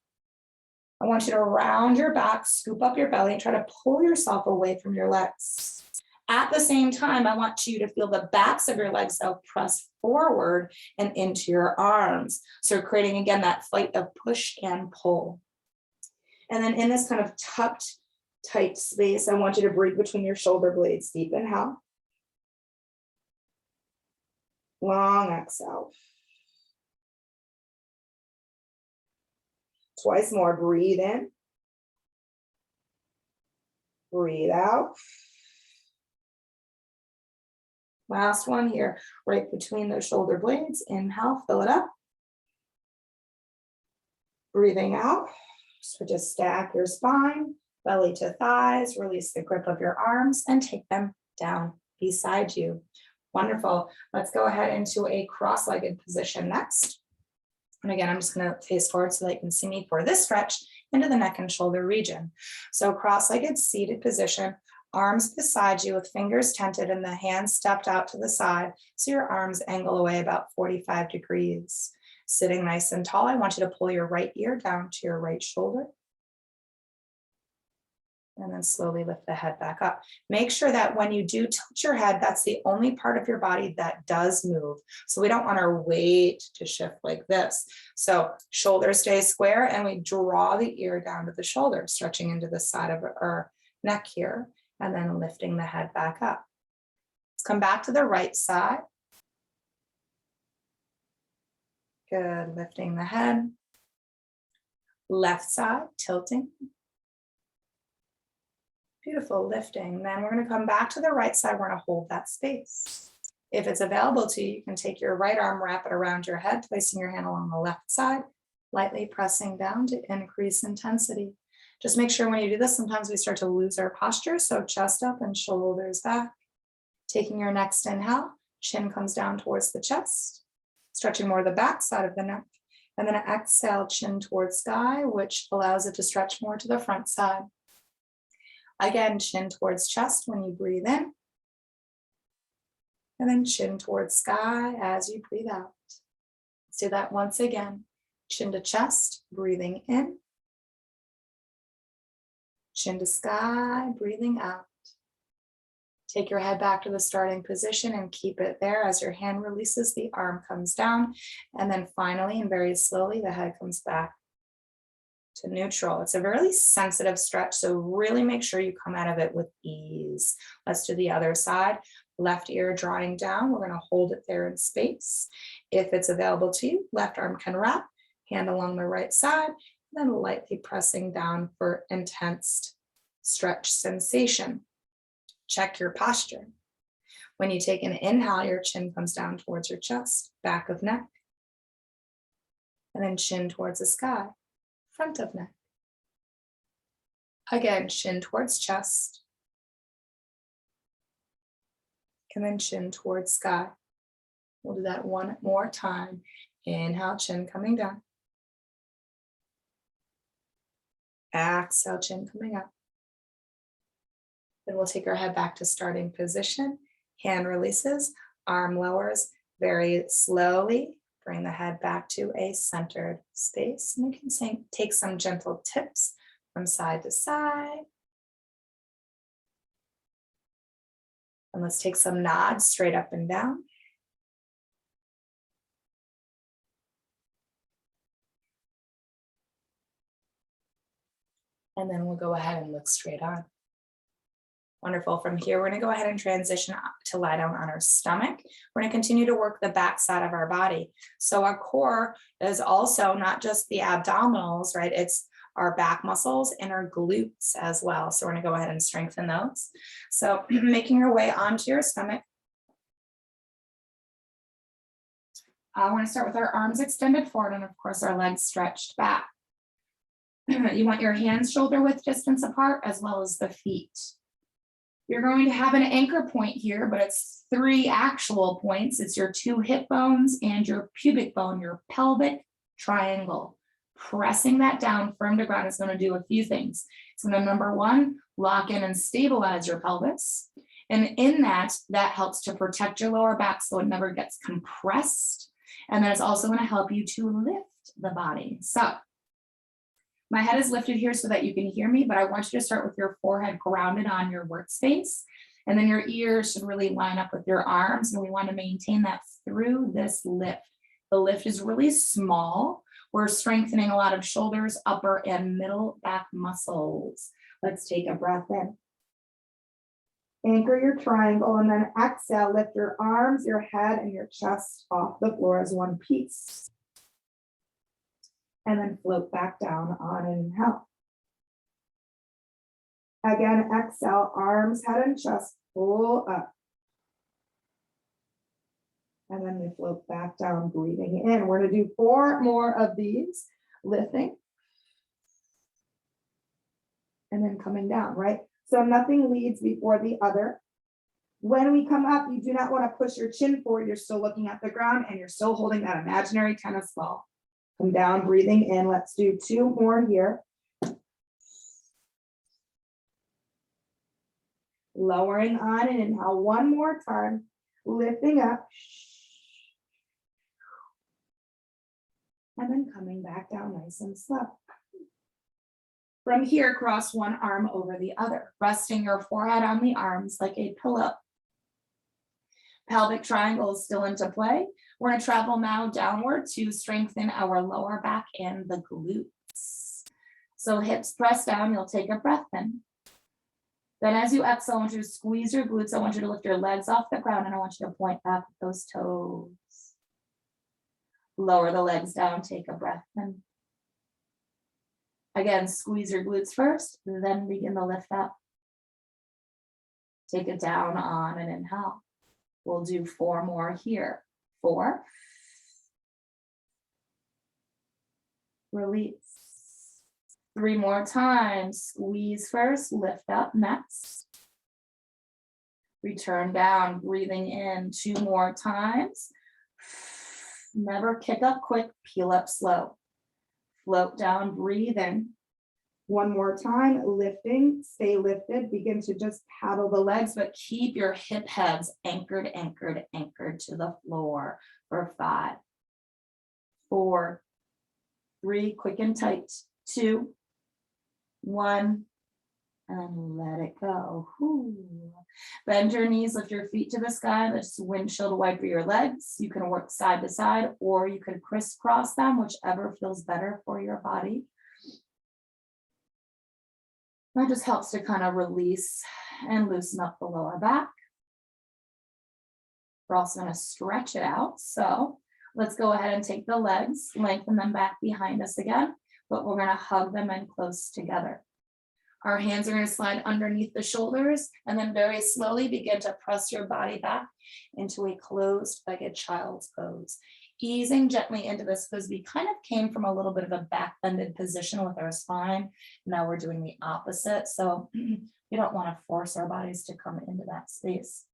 I want you to round your back, scoop up your belly, and try to pull yourself away from your legs. At the same time, I want you to feel the backs of your legs now press forward and into your arms. So creating, again, that fight of push and pull. And then in this kind of tucked, tight space, I want you to breathe between your shoulder blades. Deep inhale. Long exhale. Twice more. Breathe in. Breathe out. Last one here, right between those shoulder blades. Inhale, fill it up. Breathing out. So just stack your spine, belly to thighs, release the grip of your arms and take them down beside you. Wonderful. Let's go ahead into a cross-legged position next. And again, I'm just going to face forward so that you can see me for this stretch into the neck and shoulder region. So cross-legged seated position, arms beside you with fingers tented and the hands stepped out to the side. So your arms angle away about 45 degrees. Sitting nice and tall, I want you to pull your right ear down to your right shoulder. And then slowly lift the head back up. Make sure that when you do tilt your head, that's the only part of your body that does move. So we don't want our weight to shift like this. So shoulders stay square and we draw the ear down to the shoulder, stretching into the side of our neck here, and then lifting the head back up. Let's come back to the right side. Good, lifting the head. Left side, tilting. Beautiful, lifting. Then we're going to come back to the right side. We're going to hold that space. If it's available to you, you can take your right arm, wrap it around your head, placing your hand along the left side, lightly pressing down to increase intensity. Just make sure when you do this, sometimes we start to lose our posture. So chest up and shoulders back. Taking your next inhale, chin comes down towards the chest. stretching more of the back side of the neck. And then exhale, chin towards sky, which allows it to stretch more to the front side. Again, chin towards chest when you breathe in. And then chin towards sky as you breathe out. Let's do that once again. Chin to chest, breathing in. Chin to sky, breathing out. Take your head back to the starting position and keep it there. As your hand releases, the arm comes down. And then finally, and very slowly, the head comes back to neutral. It's a really sensitive stretch, so really make sure you come out of it with ease. Let's do the other side. Left ear drawing down. We're going to hold it there in space. If it's available to you, left arm can wrap, hand along the right side, then lightly pressing down for intense stretch sensation. Check your posture. When you take an inhale, your chin comes down towards your chest, back of neck, and then chin towards the sky, front of neck. Again, chin towards chest, and then chin towards sky. We'll do that one more time. Inhale, chin coming down. Exhale, chin coming up. Then we'll take our head back to starting position. Hand releases, arm lowers very slowly. Bring the head back to a centered space. And you can take some gentle tips from side to side. And let's take some nods straight up and down. And then we'll go ahead and look straight on. Wonderful. From here, we're going to go ahead and transition to lie down on our stomach. We're going to continue to work the back side of our body. So our core is also not just the abdominals, right? It's our back muscles and our glutes as well. So we're going to go ahead and strengthen those. So making your way onto your stomach. I want to start with our arms extended forward and of course our legs stretched back. You want your hands shoulder width distance apart as well as the feet. You're going to have an anchor point here, but it's 3 actual points. It's your 2 hip bones and your pubic bone, your pelvic triangle. Pressing that down firm to ground is going to do a few things. It's going to, number 1, lock in and stabilize your pelvis. And in that helps to protect your lower back so it never gets compressed. And then it's also going to help you to lift the body. So my head is lifted here so that you can hear me, but I want you to start with your forehead grounded on your workspace. And then your ears should really line up with your arms. And we want to maintain that through this lift. The lift is really small. We're strengthening a lot of shoulders, upper and middle back muscles. Let's take a breath in. Anchor your triangle and then exhale, lift your arms, your head, and your chest off the floor as one piece. And then float back down on an inhale. Again, exhale, arms, head, and chest pull up. And then we float back down, breathing in. We're going to do 4 more of these, lifting. And then coming down, right? So nothing leads before the other. When we come up, you do not want to push your chin forward. You're still looking at the ground and you're still holding that imaginary tennis ball. Come down, breathing in. Let's do 2 more here. Lowering on and inhale 1 more time. Lifting up. And then coming back down nice and slow. From here, cross one arm over the other, resting your forehead on the arms like a pillow. Pelvic triangle is still into play. We're going to travel now downward to strengthen our lower back and the glutes. So hips press down, you'll take a breath in. Then as you exhale, I want you to squeeze your glutes. I want you to lift your legs off the ground and I want you to point back with those toes. Lower the legs down, take a breath in. Again, squeeze your glutes first, then begin to lift up. Take it down on an inhale. We'll do 4 more here. 4. Release. 3 more times. Squeeze first, lift up next. Return down, breathing in 2 more times. Never kick up quick, peel up slow. Float down, breathe in. One more time, lifting, stay lifted. Begin to just paddle the legs, but keep your hip heads anchored, anchored, anchored to the floor for 5, 4, 3, quick and tight, 2, 1, and let it go. Whew. Bend your knees, lift your feet to the sky. Let's windshield wiper your legs. You can work side to side, or you can crisscross them, whichever feels better for your body. That just helps to kind of release and loosen up the lower back. We're also going to stretch it out. So let's go ahead and take the legs, lengthen them back behind us again, but we're going to hug them in close together. Our hands are going to slide underneath the shoulders, and then very slowly begin to press your body back into a closed-legged child's pose. Easing gently into this because we kind of came from a little bit of a back-bended position with our spine. Now we're doing the opposite. So you don't want to force our bodies to come into that space.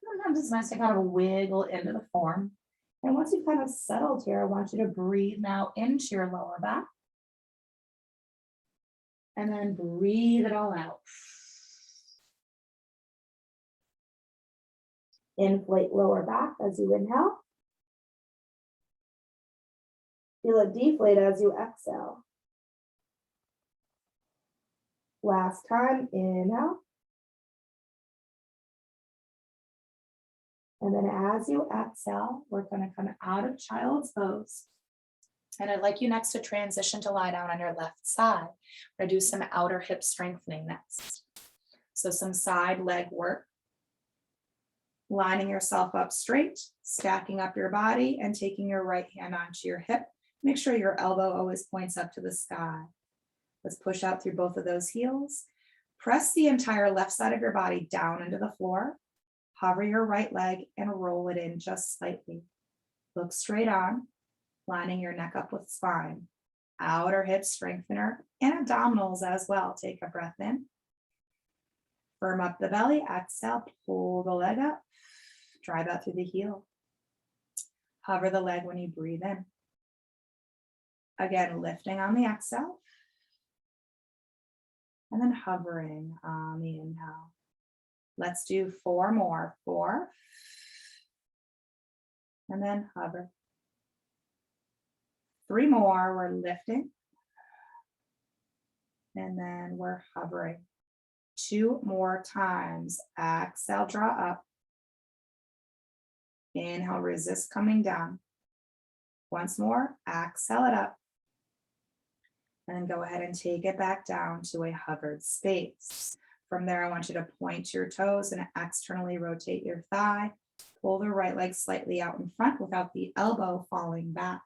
Sometimes it's nice to kind of wiggle into the form. And once you've kind of settled here, I want you to breathe now into your lower back. And then breathe it all out. Inflate lower back as you inhale. Feel it deflate as you exhale. Last time, inhale. And then as you exhale, we're going to come out of child's pose. And I'd like you next to transition to lie down on your left side. We're going to do some outer hip strengthening next. So some side leg work. Lining yourself up straight, stacking up your body, and taking your right hand onto your hip. Make sure your elbow always points up to the sky. Let's push out through both of those heels. Press the entire left side of your body down into the floor. Hover your right leg and roll it in just slightly. Look straight on, lining your neck up with spine. Outer hip strengthener and abdominals as well. Take a breath in. Firm up the belly. Exhale, pull the leg up. Drive out through the heel. Hover the leg when you breathe in. Again, lifting on the exhale. And then hovering on the inhale. Let's do 4 more. 4. And then hover. 3 more. We're lifting. And then we're hovering. 2 more times. Exhale, draw up. Inhale, resist coming down. Once more, exhale it up. And then go ahead and take it back down to a hovered space. From there, I want you to point your toes and externally rotate your thigh. Pull the right leg slightly out in front without the elbow falling back.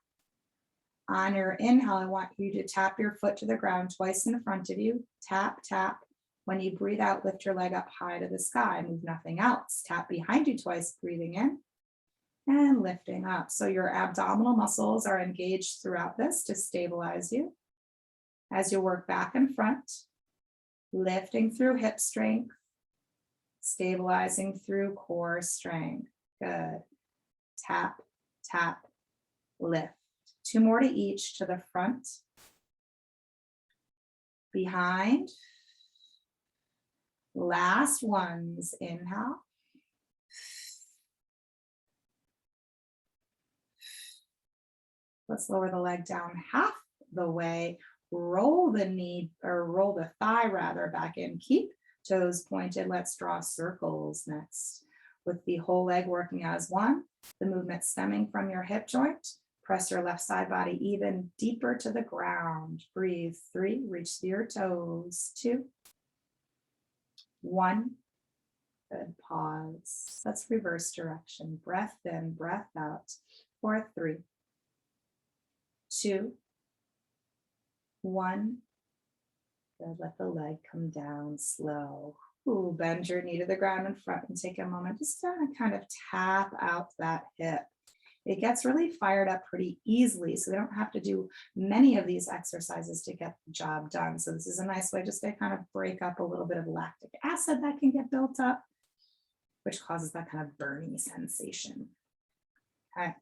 On your inhale, I want you to tap your foot to the ground twice in front of you. Tap, tap. When you breathe out, lift your leg up high to the sky. Move nothing else. Tap behind you twice, breathing in and lifting up. So your abdominal muscles are engaged throughout this to stabilize you. As you work back and front, lifting through hip strength, stabilizing through core strength. Good. Tap, tap, lift. 2 more to each, to the front, behind. Last ones, inhale. Let's lower the leg down half the way. Roll the knee, or roll the thigh rather, back in. Keep toes pointed. Let's draw circles next. With the whole leg working as one, the movement stemming from your hip joint. Press your left side body even deeper to the ground. Breathe. 3, reach through your toes. 2, 1. Good. Pause. Let's reverse direction. Breath in, breath out. 4, 3, 2, 1. Good. Let the leg come down slow. Ooh, bend your knee to the ground in front and take a moment just to kind of tap out that hip. It gets really fired up pretty easily, so we don't have to do many of these exercises to get the job done. So this is a nice way just to kind of break up a little bit of lactic acid that can get built up, which causes that kind of burning sensation. Okay.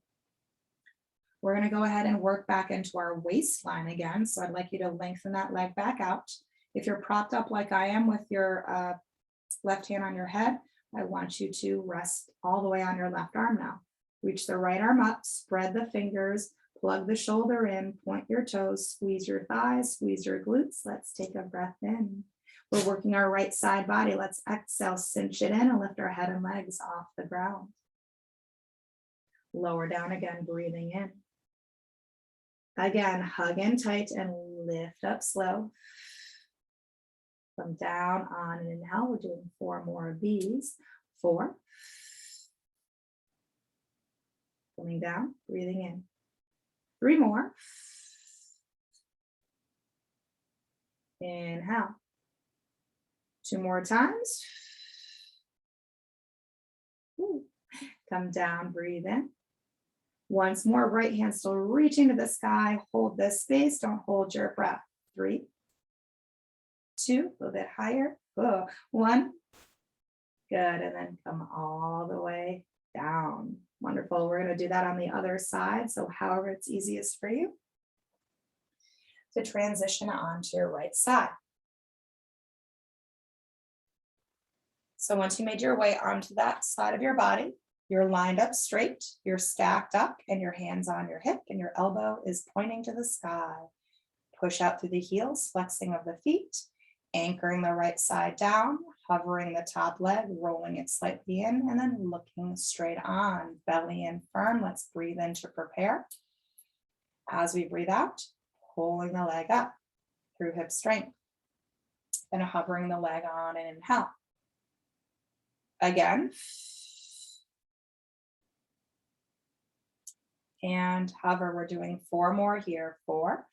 We're going to go ahead and work back into our waistline again. So I'd like you to lengthen that leg back out. If you're propped up like I am with your left hand on your head, I want you to rest all the way on your left arm now. Reach the right arm up, spread the fingers, plug the shoulder in, point your toes, squeeze your thighs, squeeze your glutes. Let's take a breath in. We're working our right side body. Let's exhale, cinch it in and lift our head and legs off the ground. Lower down again, breathing in. Again, hug in tight and lift up slow. Come down on an inhale. We're doing 4 more of these. 4. Coming down, breathing in. 3 more. Inhale. 2 more times. Ooh. Come down, breathe in. Once more, right hand still reaching to the sky. Hold this space. Don't hold your breath. 3, 2, a little bit higher. 1. Good. And then come all the way down. Wonderful. We're going to do that on the other side. So however it's easiest for you to transition onto your right side. So once you made your way onto that side of your body, you're lined up straight, you're stacked up, and your hands on your hip, and your elbow is pointing to the sky. Push out through the heels, flexing of the feet, anchoring the right side down, hovering the top leg, rolling it slightly in, and then looking straight on, belly in firm. Let's breathe in to prepare. As we breathe out, pulling the leg up through hip strength, and hovering the leg on and inhale. Again. And hover. We're doing 4 more here. 4.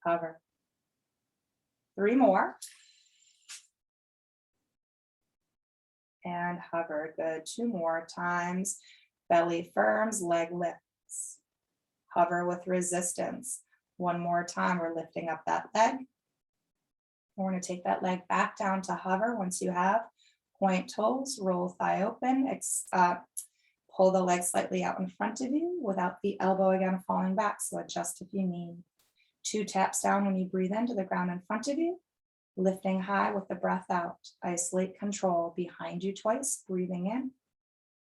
Hover. 3 more. And hover. Good. 2 more times. Belly firms, leg lifts. Hover with resistance. 1 more time. We're lifting up that leg. We're going to take that leg back down to hover. Once you have, point toes, roll thigh open, pull the leg slightly out in front of you without the elbow again falling back. So adjust if you need. 2 taps down when you breathe into the ground in front of you, lifting high with the breath out. Isolate control behind you twice, breathing in,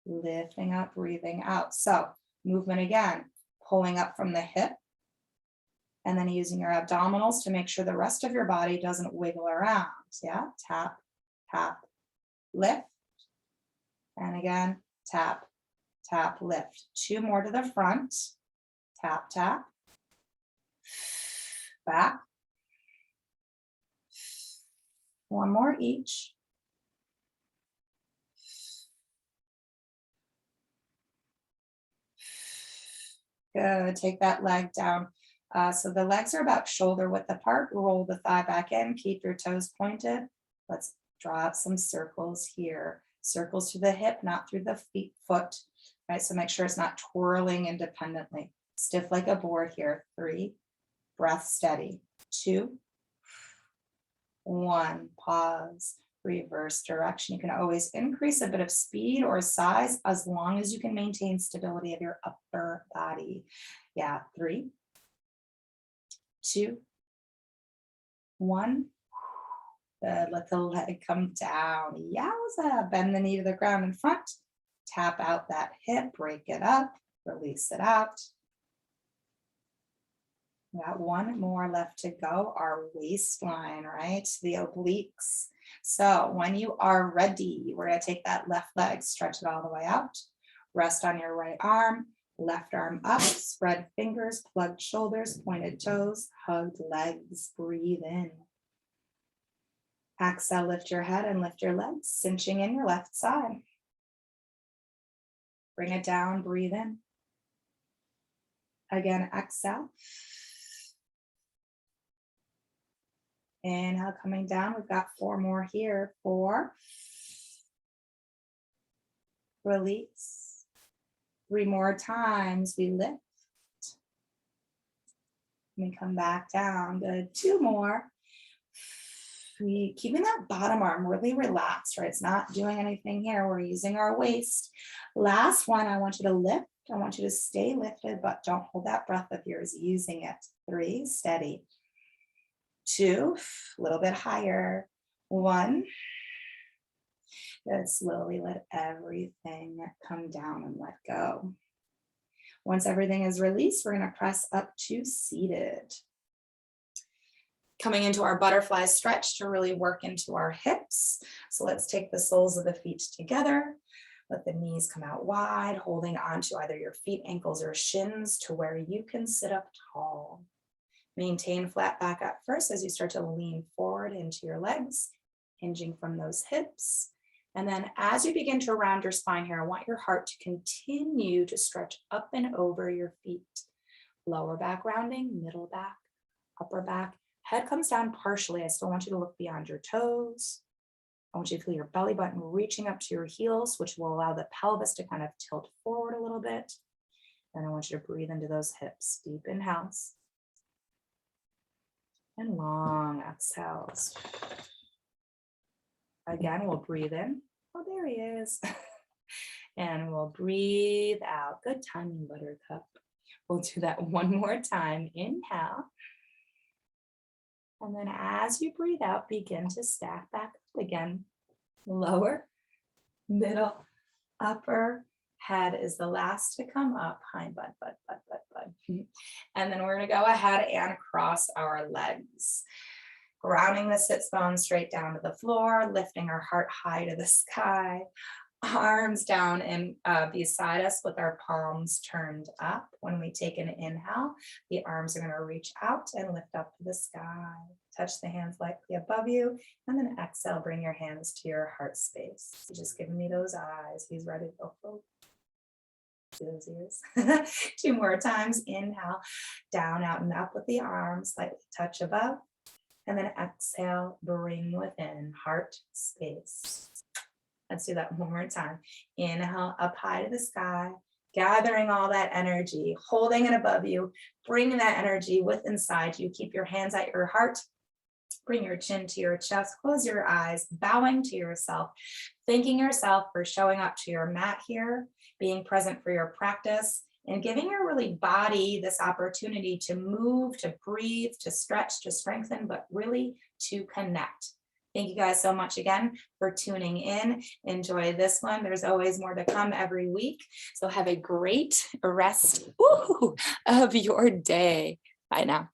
lifting up, breathing out. So movement again, pulling up from the hip, and then using your abdominals to make sure the rest of your body doesn't wiggle around. Yeah, tap, tap, lift, and again, tap, tap, lift. 2 more to the front, tap, tap, back. 1 more each. Good, take that leg down. So the legs are about shoulder width apart. Roll the thigh back in, keep your toes pointed. Let's draw out some circles here. Circles through the hip, not through the foot. Right, so make sure it's not twirling independently. Stiff like a board here. 3, breath steady. 2, 1, pause, reverse direction. You can always increase a bit of speed or size as long as you can maintain stability of your upper body. Yeah, 3, 2, 1. Good. Let the leg come down. Yowza. Bend the knee to the ground in front. Tap out that hip, break it up, release it out. We got 1 more left to go, our waistline, right? The obliques. So when you are ready, we're going to take that left leg, stretch it all the way out. Rest on your right arm, left arm up, spread fingers, plugged shoulders, pointed toes, hugged legs, breathe in. Exhale, lift your head and lift your legs, cinching in your left side. Bring it down, breathe in. Again, exhale. Inhale, coming down. We've got 4 more here. 4. Release. 3 more times. We lift. We come back down. Good. 2 more. Keeping that bottom arm really relaxed, right? It's not doing anything here. We're using our waist. Last one, I want you to lift I want you to stay lifted, but don't hold that breath of yours using it. 3, steady. 2, a little bit higher. 1. Good, slowly let everything come down and let go. Once everything is released, we're going to press up to seated. Coming into our butterfly stretch to really work into our hips. So let's take the soles of the feet together. Let the knees come out wide, holding onto either your feet, ankles, or shins to where you can sit up tall. Maintain flat back at first as you start to lean forward into your legs, hinging from those hips. And then as you begin to round your spine here, I want your heart to continue to stretch up and over your feet. Lower back rounding, middle back, upper back. Head comes down partially. I still want you to look beyond your toes. I want you to feel your belly button reaching up to your heels, which will allow the pelvis to kind of tilt forward a little bit. And I want you to breathe into those hips. Deep inhales. And long exhales. Again, we'll breathe in. Oh, there he is. And we'll breathe out. Good timing, Buttercup. We'll do that one more time. Inhale. And then as you breathe out, begin to stack back up again. Lower, middle, upper, head is the last to come up. Hind butt. And then we're going to go ahead and cross our legs. Grounding the sits bones straight down to the floor, lifting our heart high to the sky. Arms down and beside us with our palms turned up. When we take an inhale, the arms are going to reach out and lift up to the sky. Touch the hands lightly above you, and then exhale, bring your hands to your heart space. Just giving me those eyes. He's ready. Oh. See those ears? 2 more times. Inhale, down, out, and up with the arms, slightly touch above. And then exhale, bring within heart space. Let's do that one more time. Inhale, up high to the sky, gathering all that energy, holding it above you, bringing that energy with inside you. Keep your hands at your heart. Bring your chin to your chest, close your eyes, bowing to yourself, thanking yourself for showing up to your mat here, being present for your practice, and giving your really body this opportunity to move, to breathe, to stretch, to strengthen, but really to connect. Thank you guys so much again for tuning in. Enjoy this one. There's always more to come every week. So have a great rest of your day. Bye now.